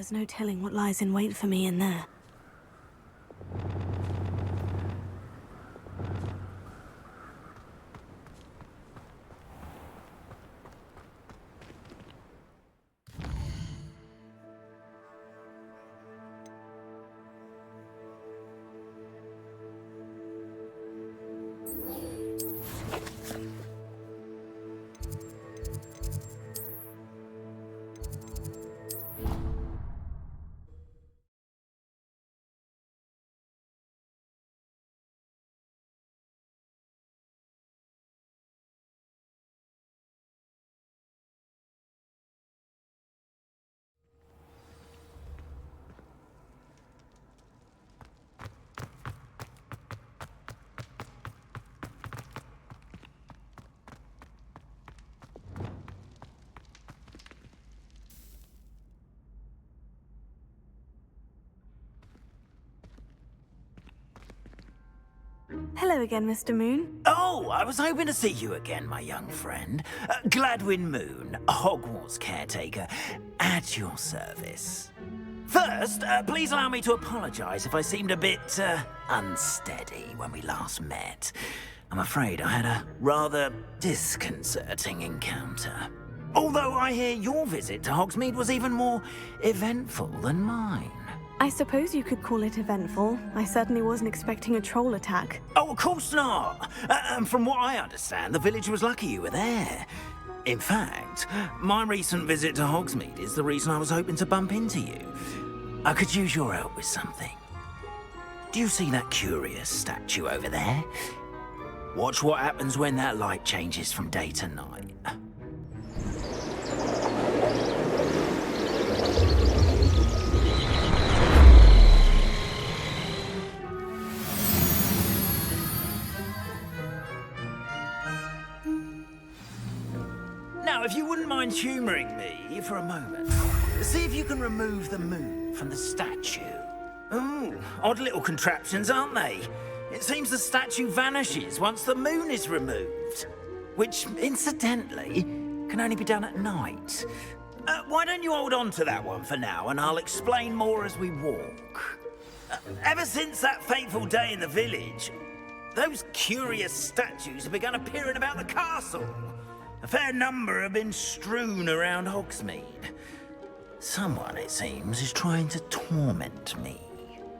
There's no telling what lies in wait for me in there. Hello again, Mr. Moon. Oh, I was hoping to see you again, my young friend. Gladwin Moon, Hogwarts caretaker, at your service. First, please allow me to apologize if I seemed a bit, unsteady when we last met. I'm afraid I had a rather disconcerting encounter. Although I hear your visit to Hogsmeade was even more eventful than mine. I suppose you could call it eventful. I certainly wasn't expecting a troll attack. Oh, of course not. And from what I understand, the village was lucky you were there. In fact, my recent visit to Hogsmeade is the reason I was hoping to bump into you. I could use your help with something. Do you see that curious statue over there? Watch what happens when that light changes from day to night. Now, if you wouldn't mind humouring me for a moment, see if you can remove the moon from the statue. Ooh, odd little contraptions, aren't they? It seems the statue vanishes once the moon is removed. Which, incidentally, can only be done at night. Why don't you hold on to that one for now, and I'll explain more as we walk. Ever since that fateful day in the village, those curious statues have begun appearing about the castle. A fair number have been strewn around Hogsmeade. Someone, it seems, is trying to torment me.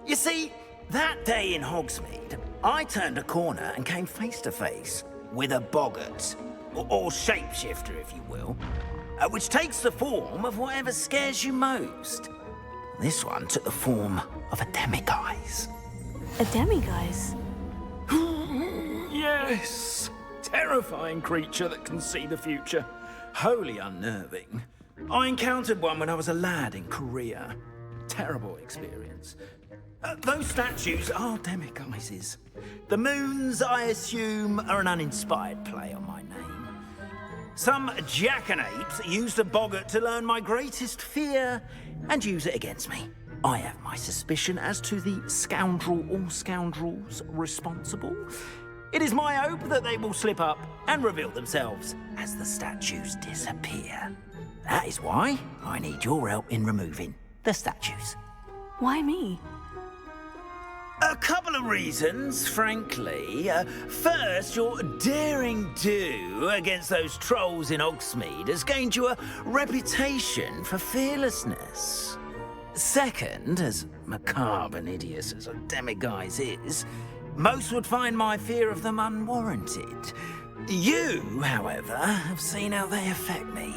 You see, that day in Hogsmeade, I turned a corner and came face to face with a boggart, or shapeshifter, if you will, which takes the form of whatever scares you most. This one took the form of a demiguise. A demiguise? Yes! Terrifying creature that can see the future. Wholly unnerving. I encountered one when I was a lad in Korea. Terrible experience. Those statues are demiguises. The moons, I assume, are an uninspired play on my name. Some jackanapes used a boggart to learn my greatest fear and use it against me. I have my suspicion as to the scoundrel or scoundrels responsible. It is my hope that they will slip up and reveal themselves as the statues disappear. That is why I need your help in removing the statues. Why me? A couple of reasons, frankly. First, your daring do against those trolls in Hogsmeade has gained you a reputation for fearlessness. Second, as macabre and hideous as a demiguise is, most would find my fear of them unwarranted. You, however, have seen how they affect me.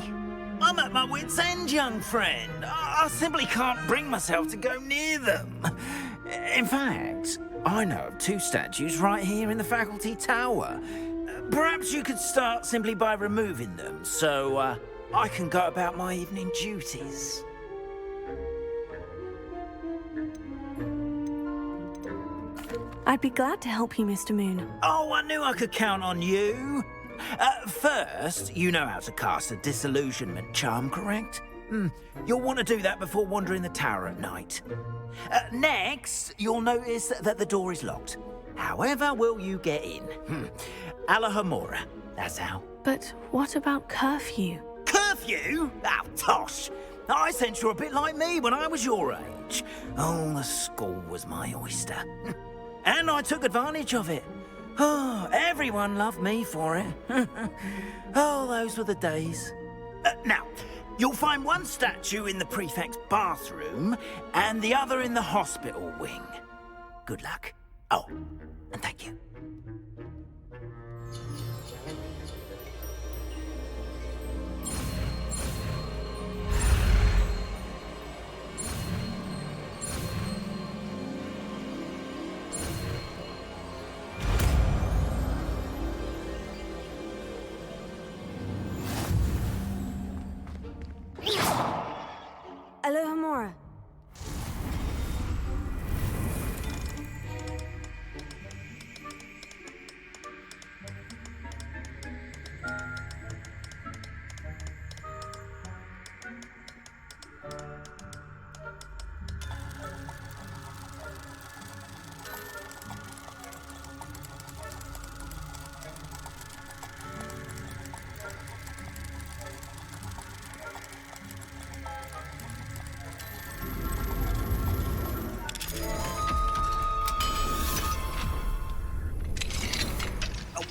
I'm at my wit's end, young friend. I simply can't bring myself to go near them. In fact, I know of two statues right here in the faculty tower. Perhaps you could start simply by removing them, so I can go about my evening duties. I'd be glad to help you, Mr. Moon. Oh, I knew I could count on you. First, you know how to cast a disillusionment charm, correct? You'll want to do that before wandering the tower at night. Next, you'll notice that the door is locked. However will you get in? ALOHOMORA, that's how. But what about curfew? Curfew? Oh, tosh. I sense you're a bit like me when I was your age. Oh, the school was my oyster. And I took advantage of it. Oh, everyone loved me for it. Oh, those were the days. Now, you'll find one statue in the prefect's bathroom and the other in the hospital wing. Good luck. Oh, and thank you. ALOHOMORA.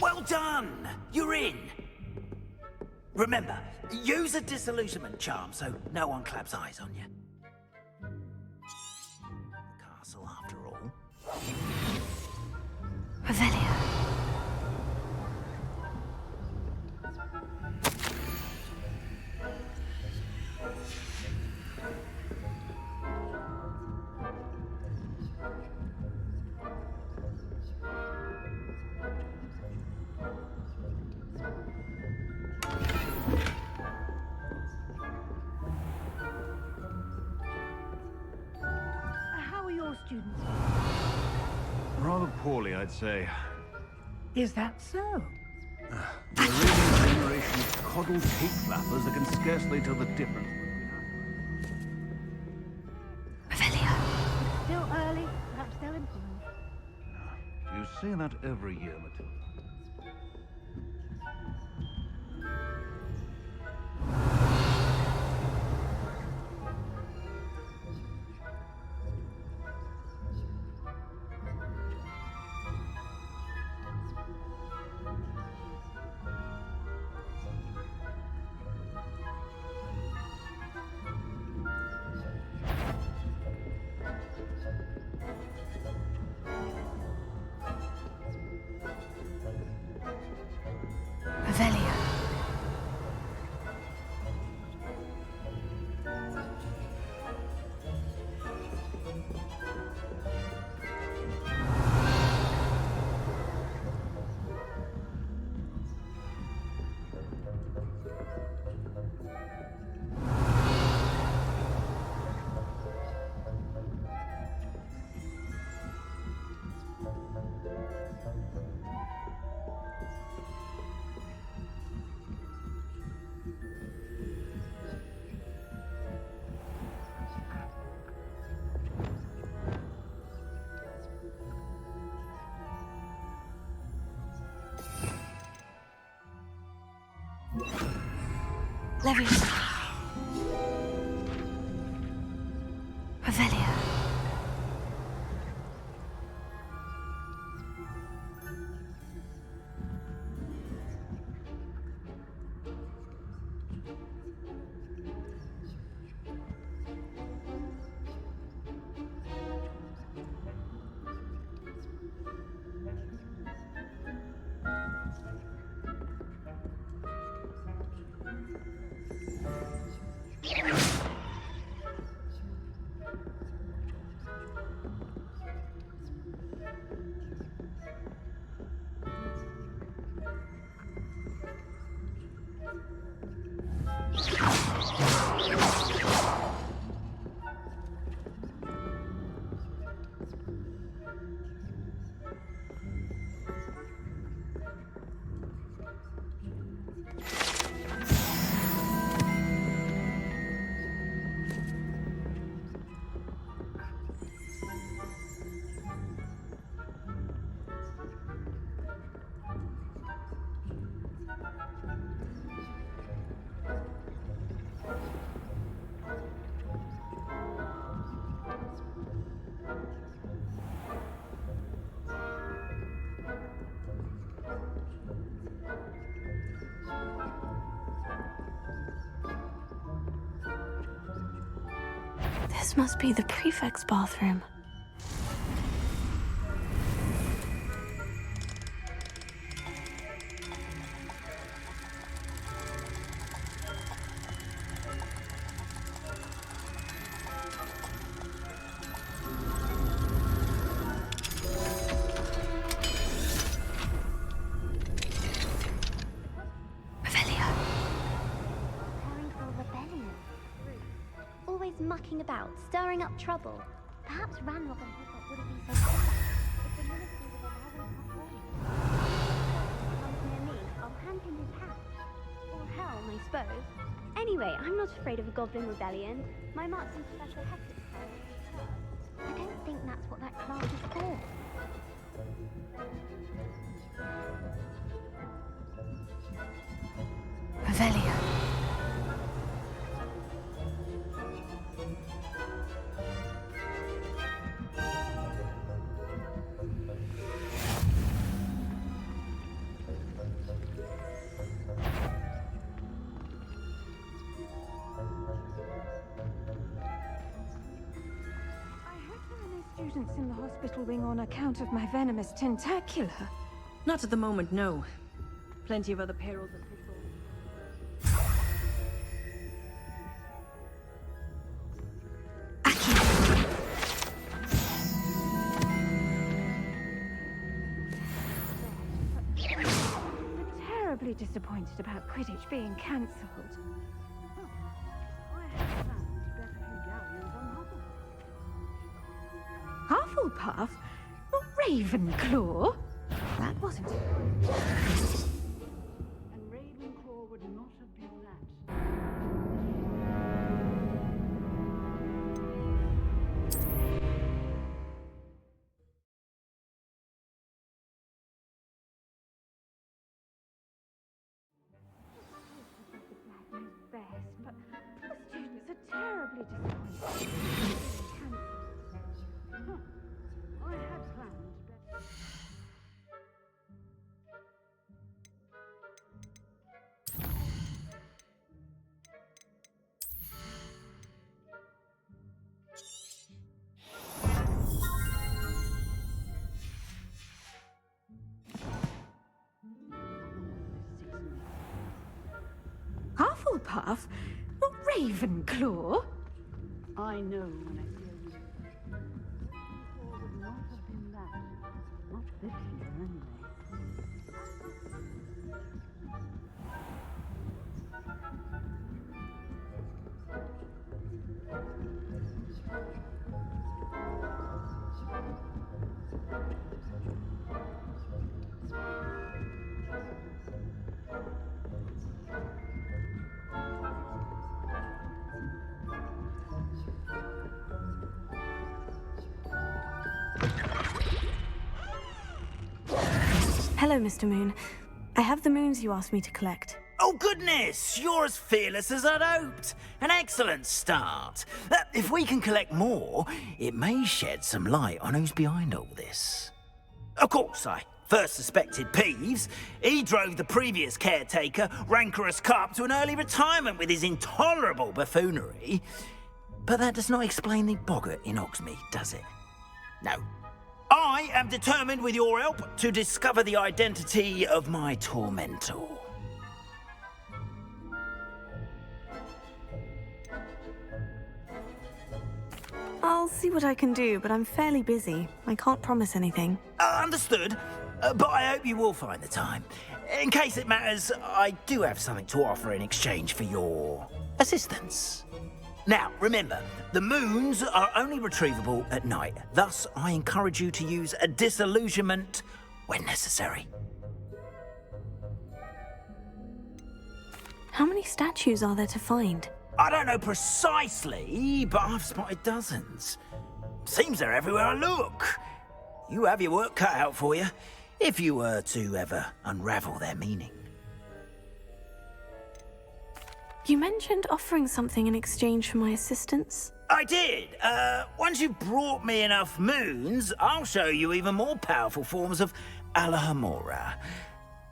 Well done! You're in! Remember, use a disillusionment charm so no one claps eyes on you. The castle, after all. Revelia. How are your students? Rather poorly, I'd say. Is that so? We're raising a generation of coddled pig flappers that can scarcely tell the difference. Revelia. Still early, perhaps they'll improve. You say that every year, Matilda. Revelia. Leviosa. Revelia. This must be the prefect's bathroom. Mucking about, stirring up trouble. Perhaps Ranrock and Hufflepuff wouldn't be so bad if the ministry would allow them to comes near me, I'll hand him his hat. Or helm, I suppose. Anyway, I'm not afraid of a goblin rebellion. My marks and professor Hector. I don't think that's what that class is for. Revelio. Students in the hospital wing on account of my venomous tentacula. Not at the moment, no. Plenty of other perils and pitfalls. I'm terribly disappointed about Quidditch being cancelled. I have planned to bet a few galleons on Hufflepuff. Hufflepuff? Not Ravenclaw? That wasn't it. And Ravenclaw would not have been that. Best, but the students are terribly disappointed. Cancelled. I had planned to bet... Hufflepuff? Not Ravenclaw? I know when I see a reason. Ravenclaw would not have been that. Not this year, anyway. Hello, Mr. Moon. I have the moons you asked me to collect. Oh, goodness! You're as fearless as I'd hoped. An excellent start. If we can collect more, it may shed some light on who's behind all this. Of course, I first suspected Peeves. He drove the previous caretaker, Rancorous Carp, to an early retirement with his intolerable buffoonery. But that does not explain the boggart in Hogsmeade, does it? No. I am determined, with your help, to discover the identity of my tormentor. I'll see what I can do, but I'm fairly busy. I can't promise anything. Understood, but I hope you will find the time. In case it matters, I do have something to offer in exchange for your assistance. Now, remember, the moons are only retrievable at night. Thus, I encourage you to use a disillusionment when necessary. How many statues are there to find? I don't know precisely, but I've spotted dozens. Seems they're everywhere I look. You have your work cut out for you, if you were to ever unravel their meaning. You mentioned offering something in exchange for my assistance. I did. Once you've brought me enough moons, I'll show you even more powerful forms of ALOHOMORA.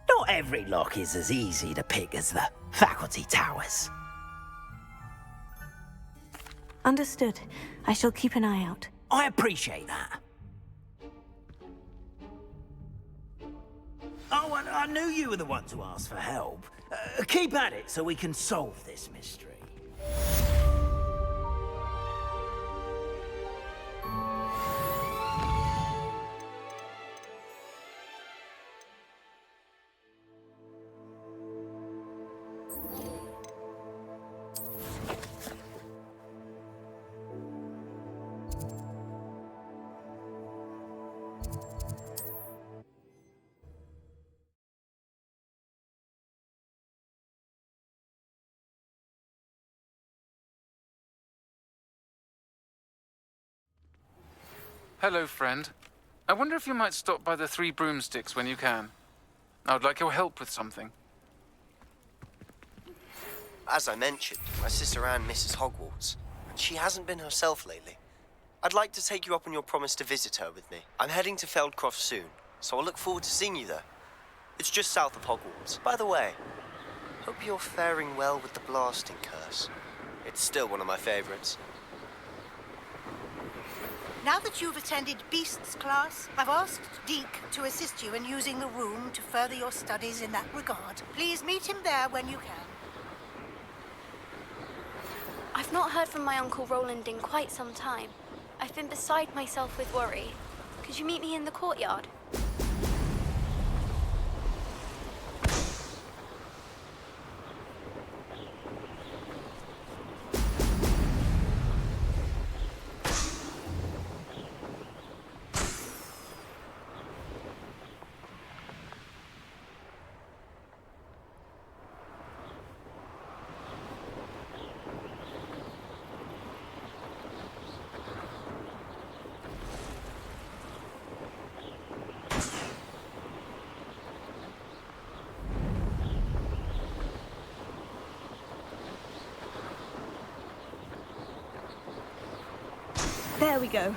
Not every lock is as easy to pick as the faculty towers. Understood. I shall keep an eye out. I appreciate that. Oh, and I knew you were the one to ask for help. Keep at it so we can solve this mystery. Hello, friend. I wonder if you might stop by the Three Broomsticks when you can. I would like your help with something. As I mentioned, my sister Anne misses Hogwarts, and she hasn't been herself lately. I'd like to take you up on your promise to visit her with me. I'm heading to Feldcroft soon, so I'll look forward to seeing you there. It's just south of Hogwarts. By the way, hope you're faring well with the blasting curse. It's still one of my favorites. Now that you've attended Beasts class, I've asked Deke to assist you in using the room to further your studies in that regard. Please meet him there when you can. I've not heard from my Uncle Roland in quite some time. I've been beside myself with worry. Could you meet me in the courtyard? There we go.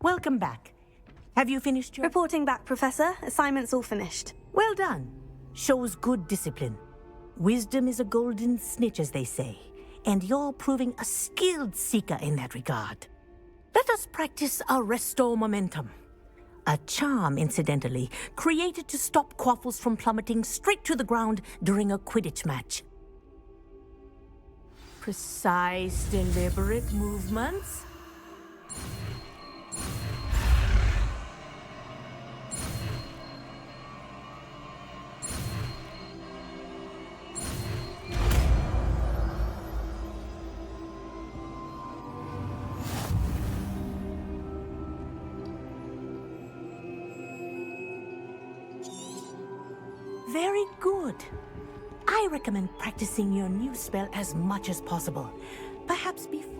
welcome back. Have you finished your... Reporting back, Professor. Assignment's all finished. Well done. Shows good discipline. Wisdom is a golden snitch, as they say, and you're proving a skilled seeker in that regard. Let us practice ARRESTO momentum. A charm, incidentally, created to stop quaffles from plummeting straight to the ground during a Quidditch match. Precise, deliberate movements. Very good. I recommend practicing your new spell as much as possible. Perhaps before...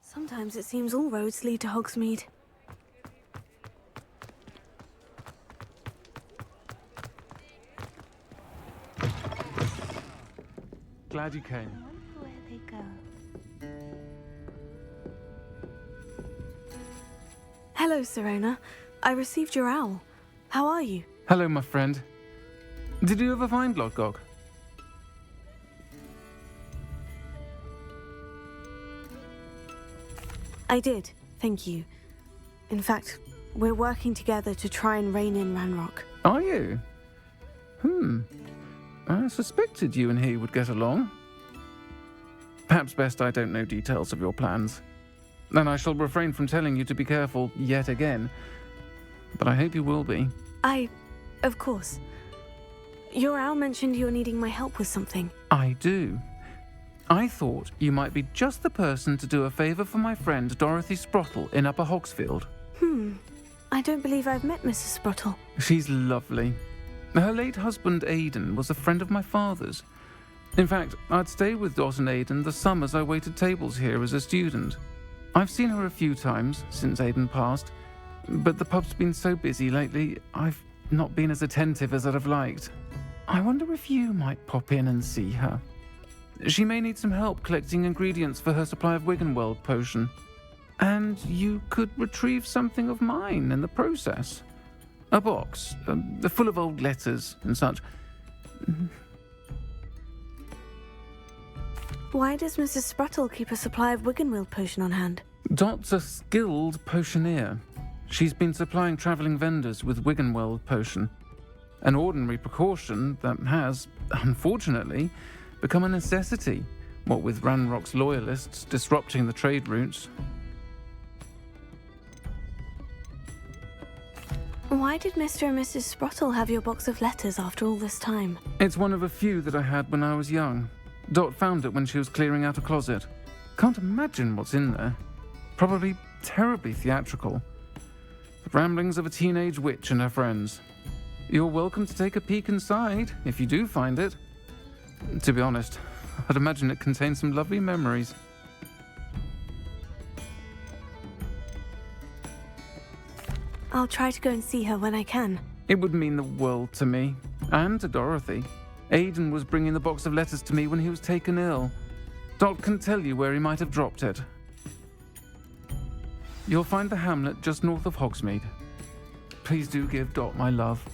Sometimes it seems all roads lead to Hogsmeade. Glad you came. Where they go. Hello, Serona. I received your owl. How are you? Hello, my friend. Did you ever find Lodgok? I did, thank you. In fact, we're working together to try and rein in Ranrock. Are you? I suspected you and he would get along. Perhaps best I don't know details of your plans. And I shall refrain from telling you to be careful yet again. But I hope you will be. Of course. Your owl mentioned you're needing my help with something. I do. I thought you might be just the person to do a favour for my friend Dorothy Sprottle in Upper Hogsfield. I don't believe I've met Mrs. Sprottle. She's lovely. Her late husband Aidan was a friend of my father's. In fact, I'd stay with Dot and Aidan the summers I waited tables here as a student. I've seen her a few times since Aidan passed, but the pub's been so busy lately, I've not been as attentive as I'd have liked. I wonder if you might pop in and see her. She may need some help collecting ingredients for her supply of Wiggenweld potion. And you could retrieve something of mine in the process. A box, full of old letters and such. Why does Mrs. Sprottle keep a supply of Wiggenweld potion on hand? Dot's a skilled potioneer. She's been supplying travelling vendors with Wiggenweld potion. An ordinary precaution that has, unfortunately, become a necessity, what with Ranrock's loyalists disrupting the trade routes. Why did Mr. and Mrs. Sprottle have your box of letters after all this time? It's one of a few that I had when I was young. Dot found it when she was clearing out a closet. Can't imagine what's in there. Probably terribly theatrical. The ramblings of a teenage witch and her friends. You're welcome to take a peek inside, if you do find it. To be honest, I'd imagine it contains some lovely memories. I'll try to go and see her when I can. It would mean the world to me, and to Dorothy. Aidan was bringing the box of letters to me when he was taken ill. Dot can tell you where he might have dropped it. You'll find the hamlet just north of Hogsmeade. Please do give Dot my love.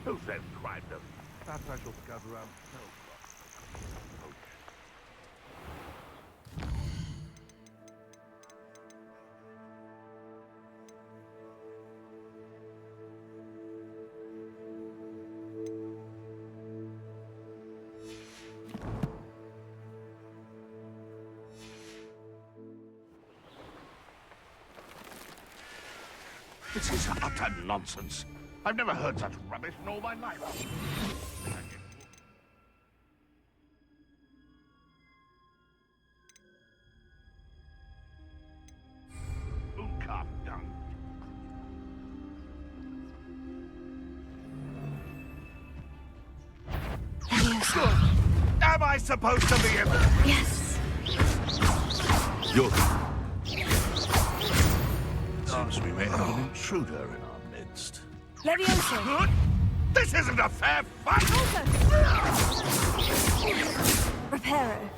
Who said crime them? That I shall discover around 12 o'clock. This is utter nonsense. I've never heard such rubbish in all my life. Calm down. Am I supposed to be in? Yes. You're... Seems we may have an intruder in our midst. Leviosa! This isn't a fair fight! Reparo.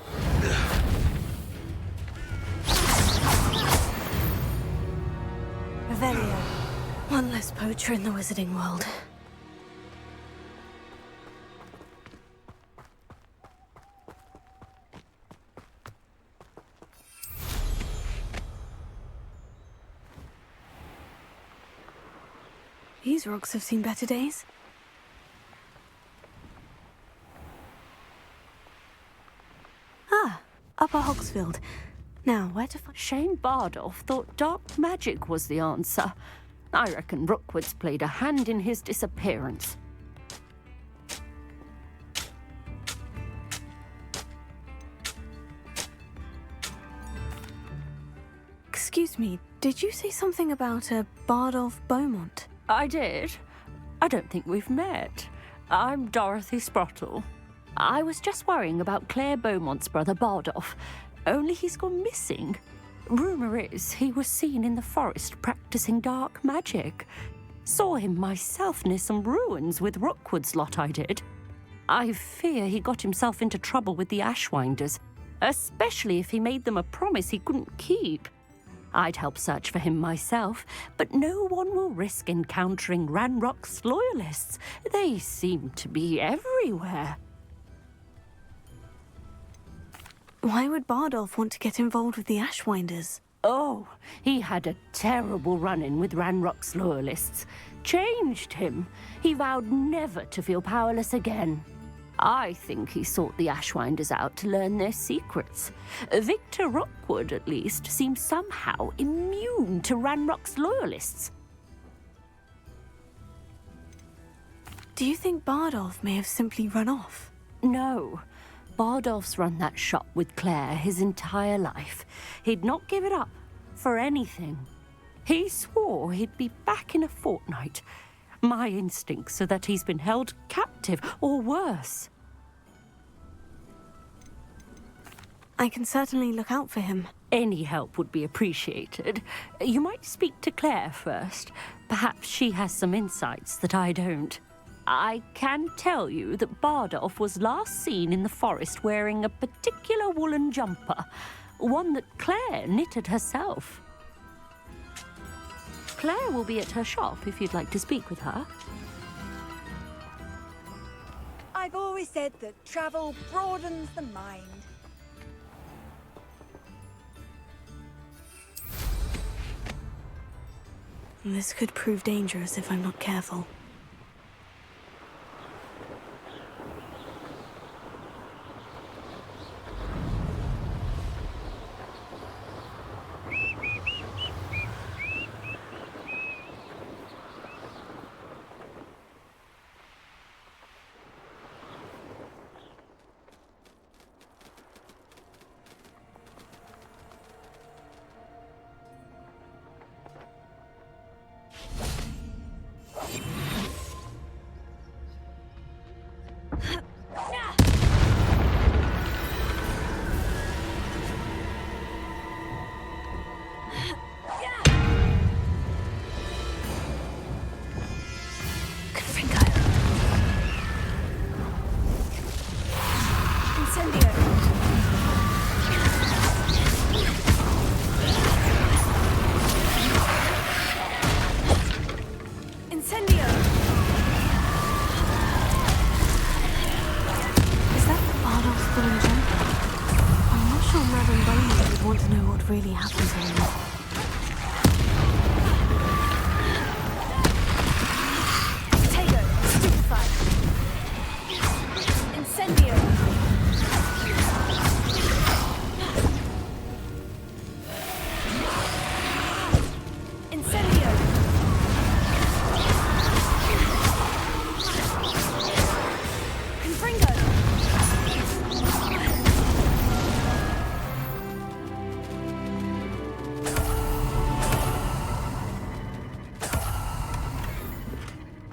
Revelio. One less poacher in the wizarding world. These rocks have seen better days. Ah, Upper Hogsfield. Now, where to find... Shane Bardolph thought dark magic was the answer. I reckon Rookwood's played a hand in his disappearance. Excuse me, did you say something about a Bardolph Beaumont? I did. I don't think we've met. I'm Dorothy Sprottle. I was just worrying about Claire Beaumont's brother Bardolph, only he's gone missing. Rumour is he was seen in the forest practicing dark magic. Saw him myself near some ruins with Rookwood's lot I did. I fear he got himself into trouble with the Ashwinders, especially if he made them a promise he couldn't keep. I'd help search for him myself, but no one will risk encountering Ranrock's loyalists. They seem to be everywhere. Why would Bardolph want to get involved with the Ashwinders? Oh, he had a terrible run-in with Ranrock's loyalists. Changed him. He vowed never to feel powerless again. I think he sought the Ashwinders out to learn their secrets. Victor Rookwood, at least, seems somehow immune to Ranrock's loyalists. Do you think Bardolph may have simply run off? No. Bardolph's run that shop with Claire his entire life. He'd not give it up for anything. He swore he'd be back in a fortnight. My instincts are that he's been held captive, or worse. I can certainly look out for him. Any help would be appreciated. You might speak to Claire first. Perhaps she has some insights that I don't. I can tell you that Bardolph was last seen in the forest wearing a particular woolen jumper, one that Claire knitted herself. Claire will be at her shop if you'd like to speak with her. I've always said that travel broadens the mind. This could prove dangerous if I'm not careful. Really happened to him. Potato, stupefied. Incendio. Incendio. Confringo.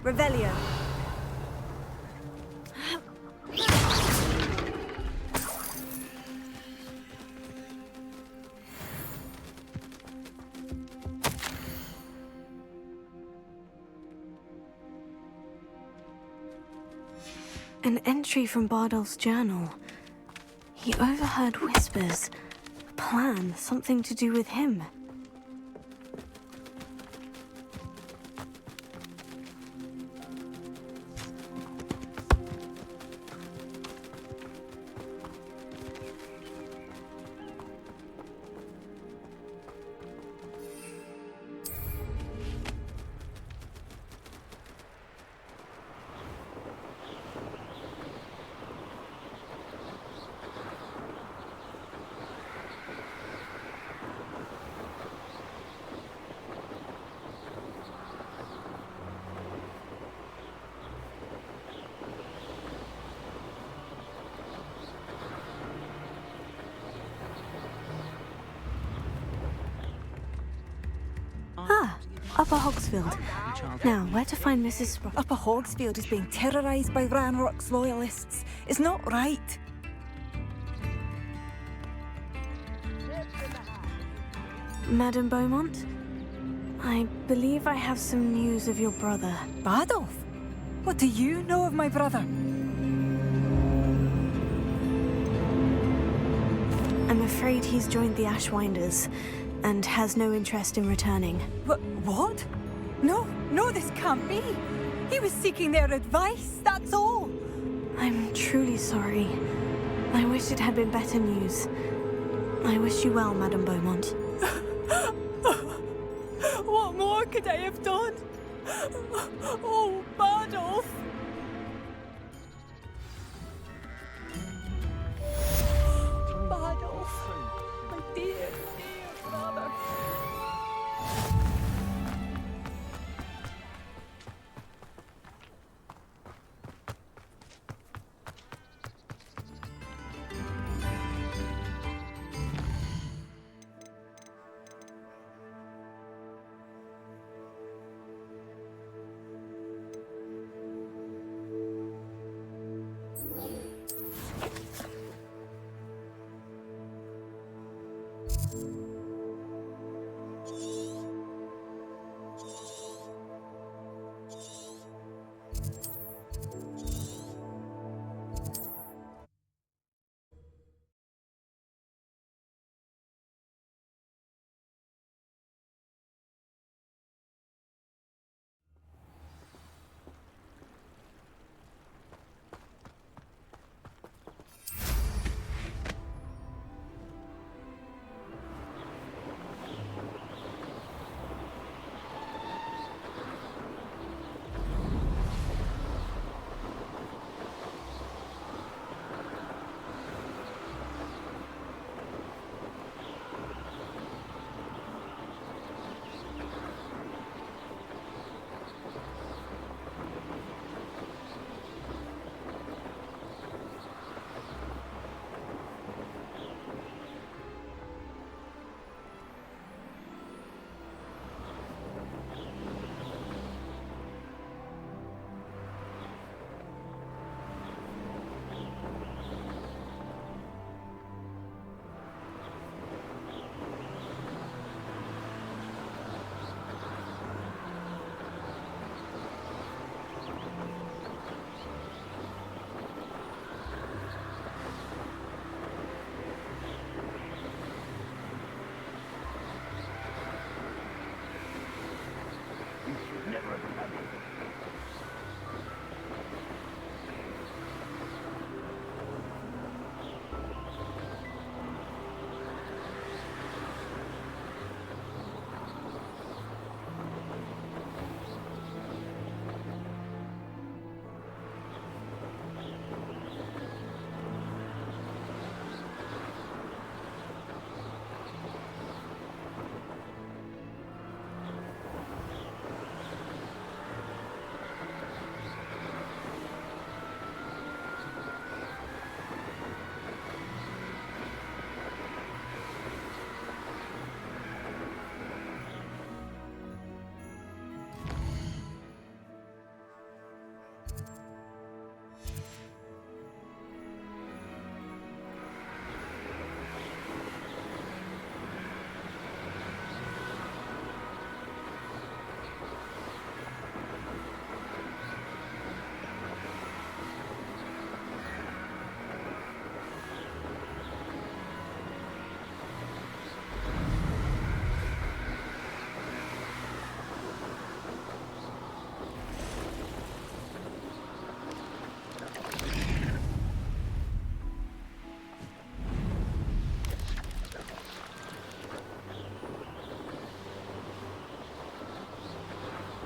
Revelio. An entry from Bardolph's journal. He overheard whispers. A plan, something to do with him. Ah, Upper Hogsfield. Now, where to find Mrs. Upper Hogsfield is being terrorised by Ranrock's loyalists. It's not right. Madame Beaumont? I believe I have some news of your brother. Bardolph? What do you know of my brother? I'm afraid he's joined the Ashwinders and has no interest in returning. What? No, this can't be. He was seeking their advice, that's all. I'm truly sorry. I wish it had been better news. I wish you well, Madame Beaumont. What more could I have done? Oh, Bardolph! Bardolph, my dear brother.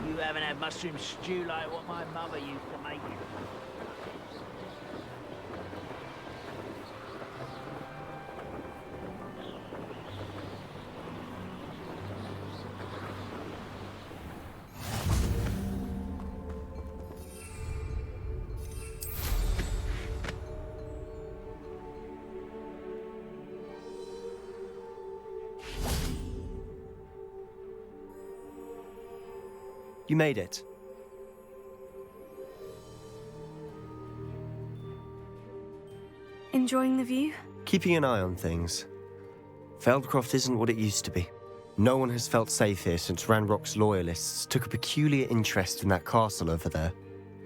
You haven't had mushroom stew like what my mother used to make. You made it. Enjoying the view? Keeping an eye on things. Feldcroft isn't what it used to be. No one has felt safe here since Ranrock's loyalists took a peculiar interest in that castle over there.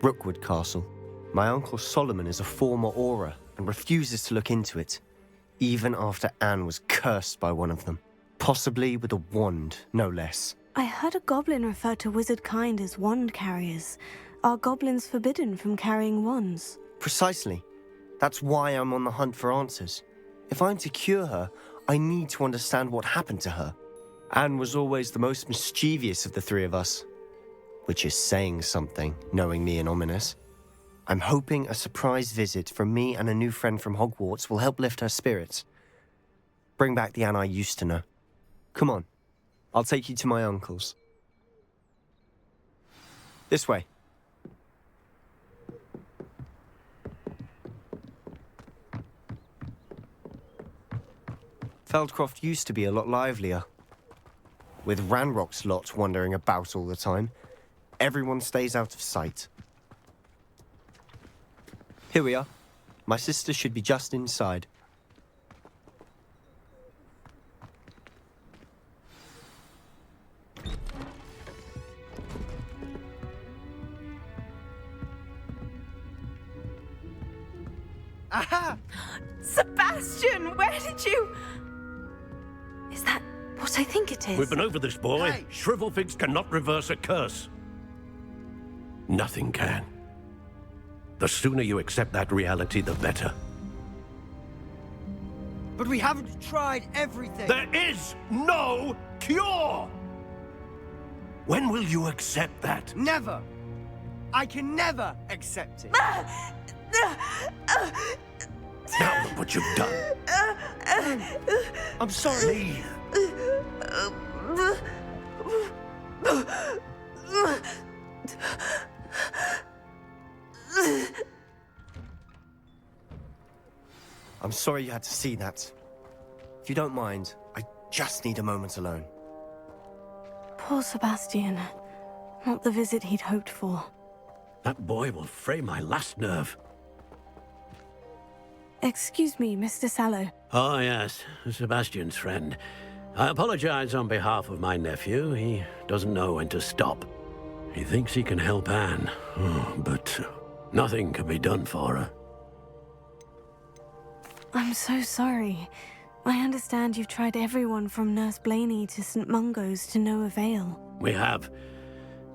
Rookwood Castle. My uncle Solomon is a former Auror and refuses to look into it, even after Anne was cursed by one of them. Possibly with a wand, no less. I heard a goblin refer to wizard kind as wand carriers. Are goblins forbidden from carrying wands? Precisely. That's why I'm on the hunt for answers. If I'm to cure her, I need to understand what happened to her. Anne was always the most mischievous of the three of us. Which is saying something, knowing me and Ominous. I'm hoping a surprise visit from me and a new friend from Hogwarts will help lift her spirits. Bring back the Anne I used to know. Come on. I'll take you to my uncle's. This way. Feldcroft used to be a lot livelier. With Ranrock's lot wandering about all the time, everyone stays out of sight. Here we are. My sister should be just inside. Aha! Sebastian, where did you... Is that what I think it is? We've been over this, boy. Hey. Shrivelfigs cannot reverse a curse. Nothing can. The sooner you accept that reality, the better. But we haven't tried everything. There is no cure! When will you accept that? Never. I can never accept it. Now look what you've done. I'm sorry. Leave. I'm sorry you had to see that. If you don't mind, I just need a moment alone. Poor Sebastian. Not the visit he'd hoped for. That boy will fray my last nerve. Excuse me, Mr. Sallow. Oh, yes, Sebastian's friend. I apologize on behalf of my nephew. He doesn't know when to stop. He thinks he can help Anne, but nothing can be done for her. I'm so sorry. I understand you've tried everyone from Nurse Blaney to St. Mungo's to no avail. We have.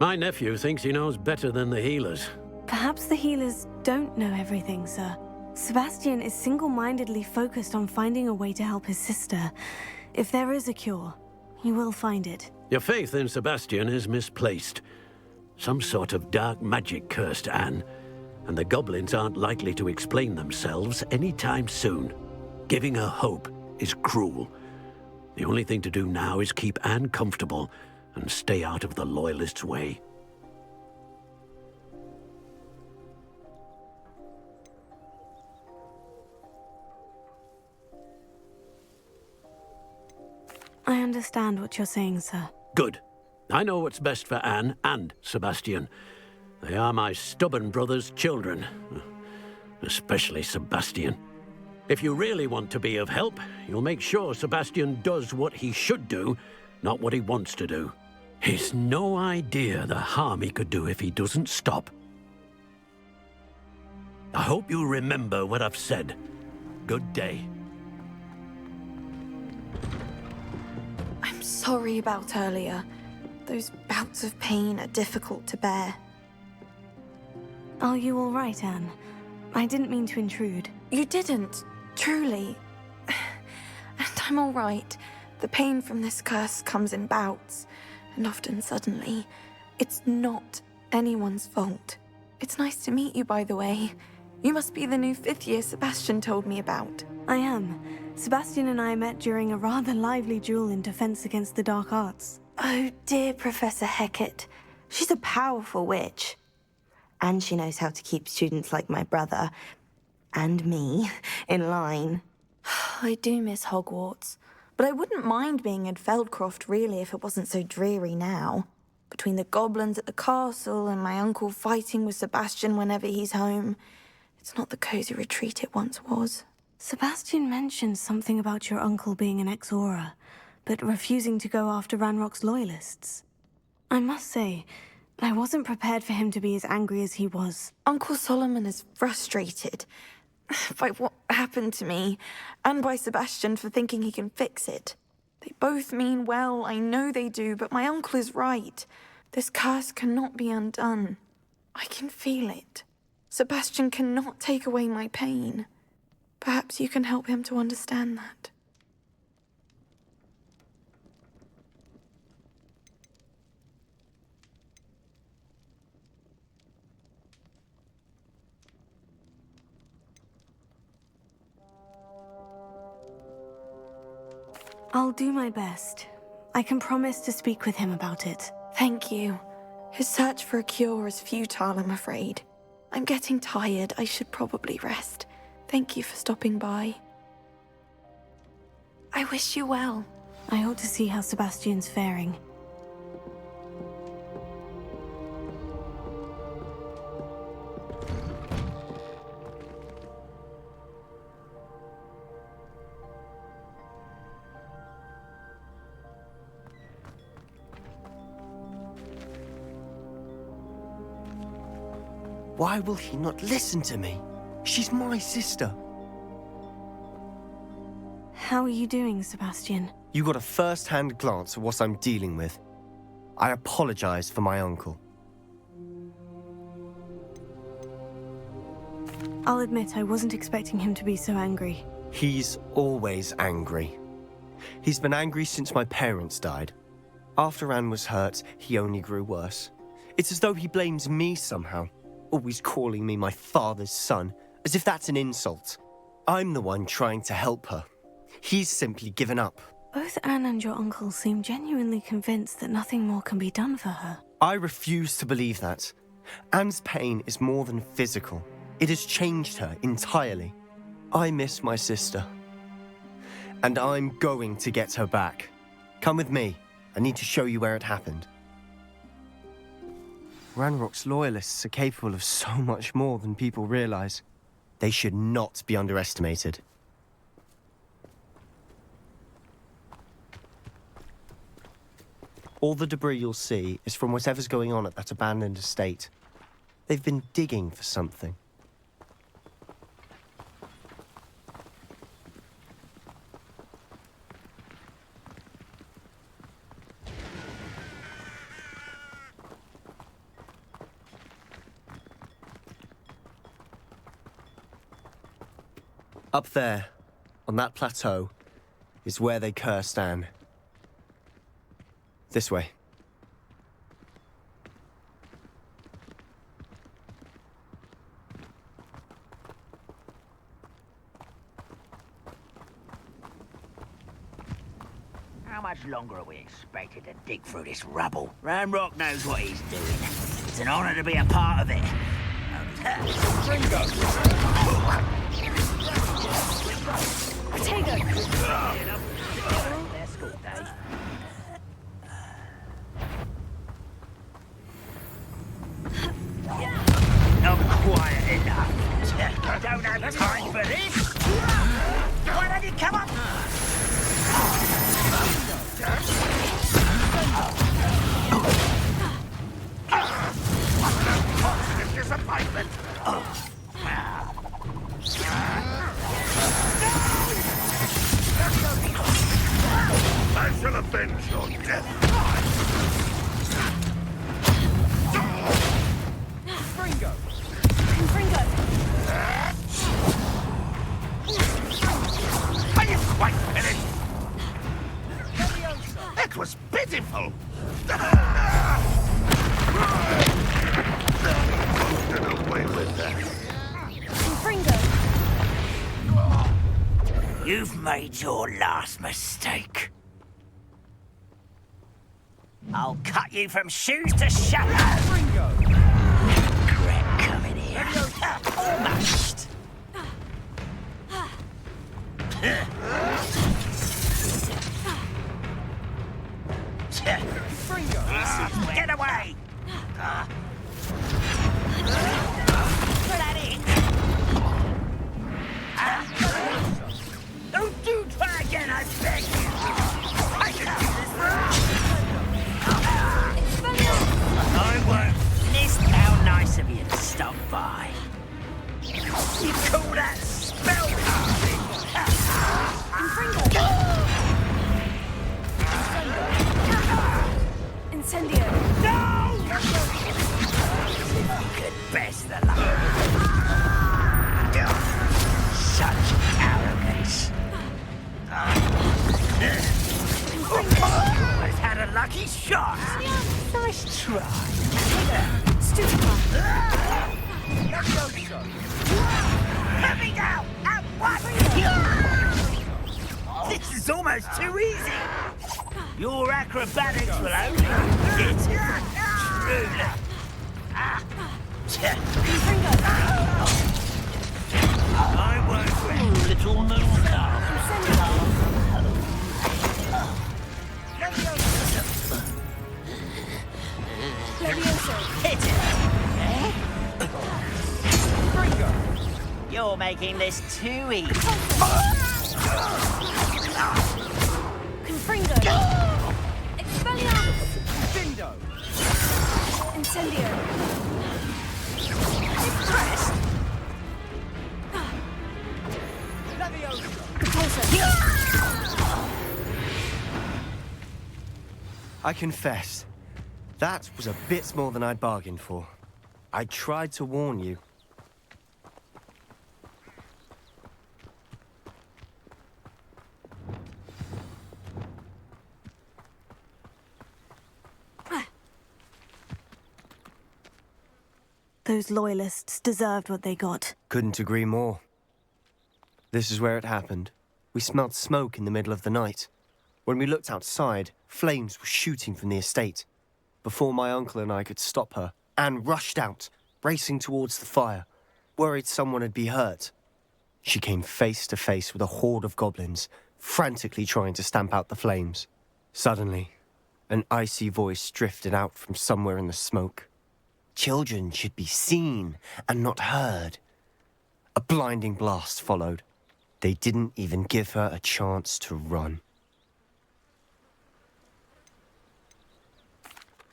My nephew thinks he knows better than the healers. Perhaps the healers don't know everything, sir. Sebastian is single-mindedly focused on finding a way to help his sister. If there is a cure, he will find it. Your faith in Sebastian is misplaced. Some sort of dark magic cursed Anne, and the goblins aren't likely to explain themselves anytime soon. Giving her hope is cruel. The only thing to do now is keep Anne comfortable and stay out of the Loyalists' way. I understand what you're saying, sir. Good. I know what's best for Anne and Sebastian. They are my stubborn brother's children. Especially Sebastian. If you really want to be of help, you'll make sure Sebastian does what he should do, not what he wants to do. He's no idea the harm he could do if he doesn't stop. I hope you remember what I've said. Good day. I'm sorry about earlier. Those bouts of pain are difficult to bear. Are you all right, Anne? I didn't mean to intrude. You didn't, truly. And I'm all right. The pain from this curse comes in bouts, and often suddenly. It's not anyone's fault. It's nice to meet you, by the way. You must be the new 5th year Sebastian told me about. I am. Sebastian and I met during a rather lively duel in defense against the dark arts. Oh, dear Professor Hecat. She's a powerful witch. And she knows how to keep students like my brother, and me, in line. I do miss Hogwarts, but I wouldn't mind being in Feldcroft, really, if it wasn't so dreary now. Between the goblins at the castle and my uncle fighting with Sebastian whenever he's home, it's not the cozy retreat it once was. Sebastian mentioned something about your uncle being an ex-Auror, but refusing to go after Ranrock's loyalists. I must say, I wasn't prepared for him to be as angry as he was. Uncle Solomon is frustrated by what happened to me, and by Sebastian for thinking he can fix it. They both mean well, I know they do, but my uncle is right. This curse cannot be undone. I can feel it. Sebastian cannot take away my pain. Perhaps you can help him to understand that. I'll do my best. I can promise to speak with him about it. Thank you. His search for a cure is futile, I'm afraid. I'm getting tired. I should probably rest. Thank you for stopping by. I wish you well. I ought to see how Sebastian's faring. Why will he not listen to me? She's my sister. How are you doing, Sebastian? You got a first-hand glance at what I'm dealing with. I apologize for my uncle. I'll admit I wasn't expecting him to be so angry. He's always angry. He's been angry since my parents died. After Anne was hurt, he only grew worse. It's as though he blames me somehow. Always calling me my father's son, as if that's an insult. I'm the one trying to help her. He's simply given up. Both Anne and your uncle seem genuinely convinced that nothing more can be done for her. I refuse to believe that. Anne's pain is more than physical. It has changed her entirely. I miss my sister. And I'm going to get her back. Come with me. I need to show you where it happened. Ranrock's loyalists are capable of so much more than people realize. They should not be underestimated. All the debris you'll see is from whatever's going on at that abandoned estate. They've been digging for something. Up there, on that plateau, is where they cursed Anne. This way. How much longer are we expected to dig through this rubble? Ranrock knows what he's doing. It's an honor to be a part of it. Potato! Their school day. Not quiet enough. I don't have time for this. Why don't you come up? Positive disappointment. I shall avenge your death. Fringo! Fringo! Are you quite finished? It was pitiful. You've made your last mistake. I'll cut you from shoes to shadow. Regret coming here. Almost. Get away! Put that in. Don't you try again, I beg you! I won't. Listen how nice of you to stop by. You call that spell casting? Incendio! No! You could best the luck. Such arrogance. Almost had a lucky shot. Nice try. Let me go! At once! This is almost too easy. Your acrobatics will only get truly. I won't win, little moon calf. Hit it! You're making this too easy. Confringo! Expelliarmus! Bindo! Incendio! Impressed? I confess, that was a bit more than I'd bargained for. I tried to warn you. Those loyalists deserved what they got. Couldn't agree more. This is where it happened. We smelled smoke in the middle of the night. When we looked outside, flames were shooting from the estate. Before my uncle and I could stop her, Anne rushed out, racing towards the fire, worried someone had been hurt. She came face to face with a horde of goblins, frantically trying to stamp out the flames. Suddenly, an icy voice drifted out from somewhere in the smoke. Children should be seen and not heard. A blinding blast followed. They didn't even give her a chance to run.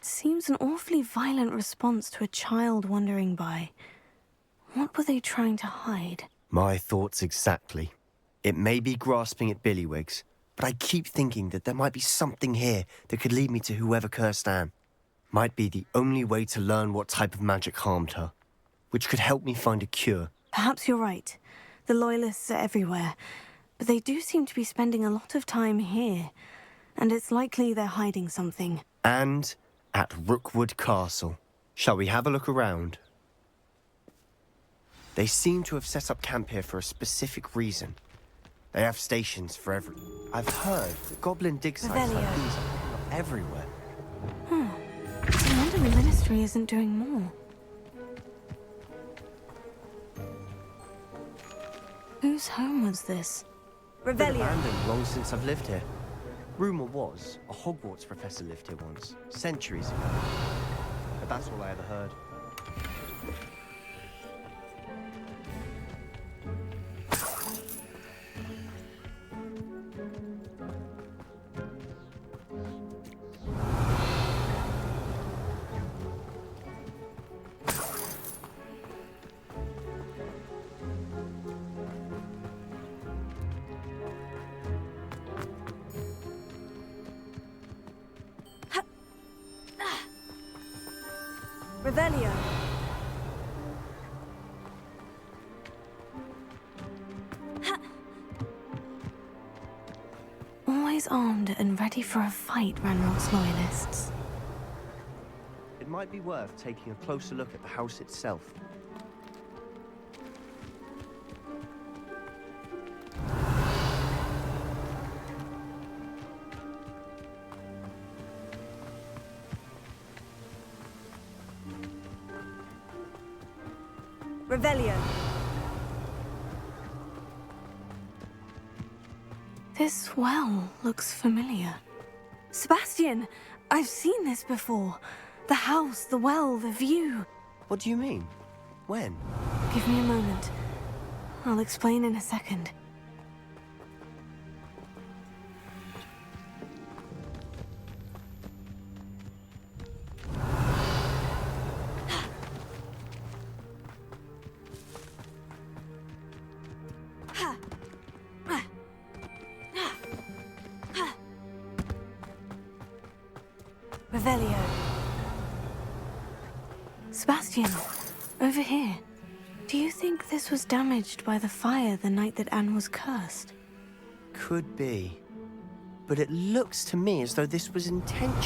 Seems an awfully violent response to a child wandering by. What were they trying to hide? My thoughts exactly. It may be grasping at Billywigs, but I keep thinking that there might be something here that could lead me to whoever cursed Anne. Might be the only way to learn what type of magic harmed her, which could help me find a cure. Perhaps you're right. The Loyalists are everywhere, but they do seem to be spending a lot of time here, and it's likely they're hiding something. And at Rookwood Castle. Shall we have a look around? They seem to have set up camp here for a specific reason. They have stations for every... I've heard that goblin dig sites like these are popping up everywhere. I wonder the Ministry isn't doing more. Whose home was this? Been abandoned long since I've lived here. Rumour was a Hogwarts professor lived here once, centuries ago. But that's all I ever heard. Revelio. Always armed and ready for a fight, Ranrock's Loyalists. It might be worth taking a closer look at the house itself. Revelio. This well looks familiar. Sebastian, I've seen this before. The house, the well, the view. What do you mean? When? Give me a moment. I'll explain in a second. Revelio. Sebastian, over here. Do you think this was damaged by the fire the night that Anne was cursed? Could be. But it looks to me as though this was intentional.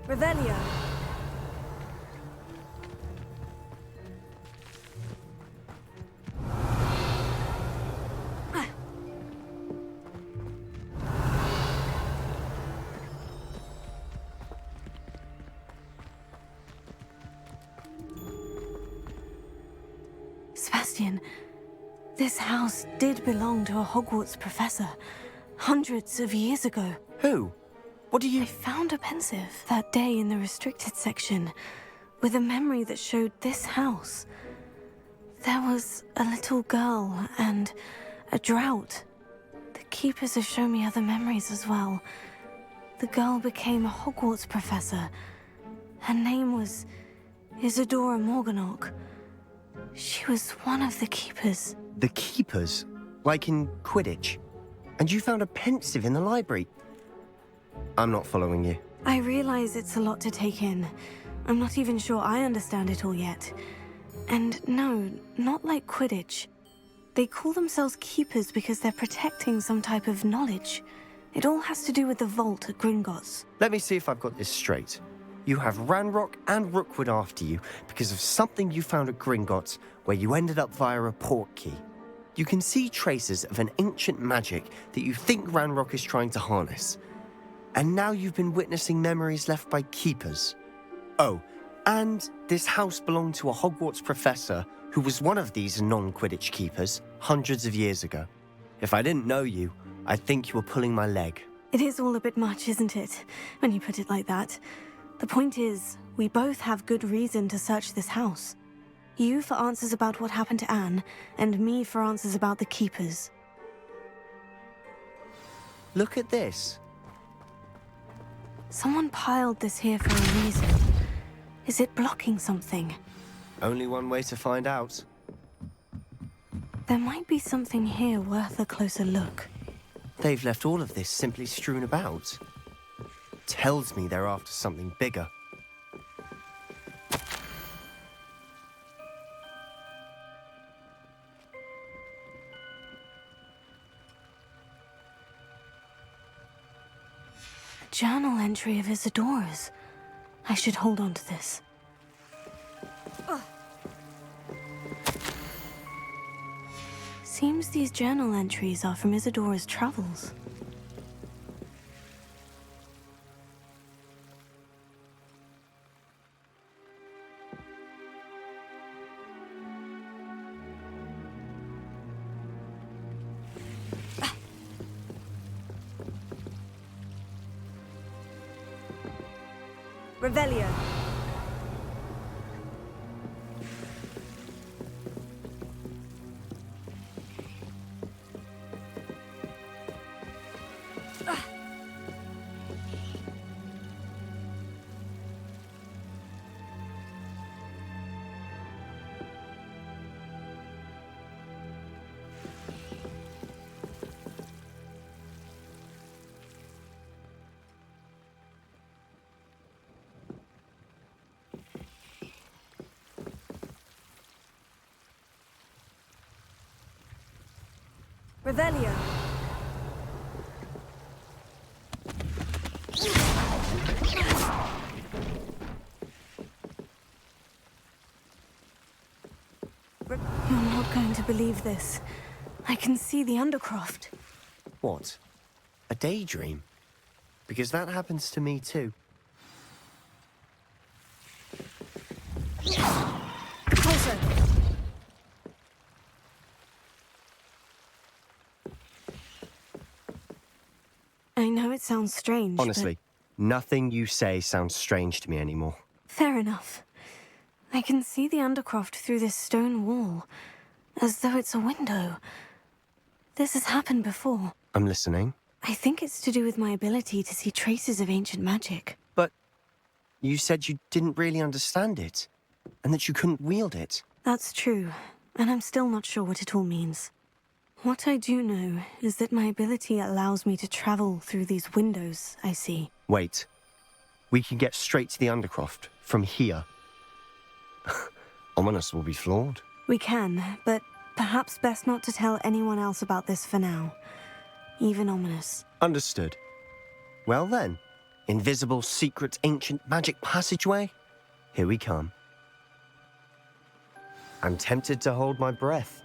Revelio. Sebastian, this house did belong to a Hogwarts professor, hundreds of years ago. Who? What do you... I found a pensive that day in the restricted section, with a memory that showed this house. There was a little girl and a drought. The keepers have shown me other memories as well. The girl became a Hogwarts professor. Her name was Isadora Morganach. She was one of the keepers. The keepers? Like in Quidditch? And you found a pensive in the library? I'm not following you. I realize it's a lot to take in. I'm not even sure I understand it all yet. And no, not like Quidditch. They call themselves keepers because they're protecting some type of knowledge. It all has to do with the vault at Gringotts. Let me see if I've got this straight. You have Ranrock and Rookwood after you because of something you found at Gringotts where you ended up via a portkey. You can see traces of an ancient magic that you think Ranrock is trying to harness. And now you've been witnessing memories left by keepers. Oh, and this house belonged to a Hogwarts professor who was one of these non-Quidditch keepers hundreds of years ago. If I didn't know you, I'd think you were pulling my leg. It is all a bit much, isn't it, when you put it like that? The point is, we both have good reason to search this house. You for answers about what happened to Anne, and me for answers about the keepers. Look at this. Someone piled this here for a reason. Is it blocking something? Only one way to find out. There might be something here worth a closer look. They've left all of this simply strewn about. Tells me they're after something bigger. A journal entry of Isadora's. I should hold on to this. Seems these journal entries are from Isadora's travels. Revelio. Revelio. You're not going to believe this. I can see the Undercroft. What? A daydream? Because that happens to me too. Closer. I know it sounds strange, Honestly, nothing you say sounds strange to me anymore. Fair enough. I can see the Undercroft through this stone wall, as though it's a window. This has happened before. I'm listening. I think it's to do with my ability to see traces of ancient magic. But you said you didn't really understand it, and that you couldn't wield it. That's true, and I'm still not sure what it all means. What I do know is that my ability allows me to travel through these windows I see. Wait. We can get straight to the Undercroft from here. Ominous will be floored. We can, but perhaps best not to tell anyone else about this for now. Even Ominous. Understood. Well then, invisible, secret, ancient magic passageway? Here we come. I'm tempted to hold my breath.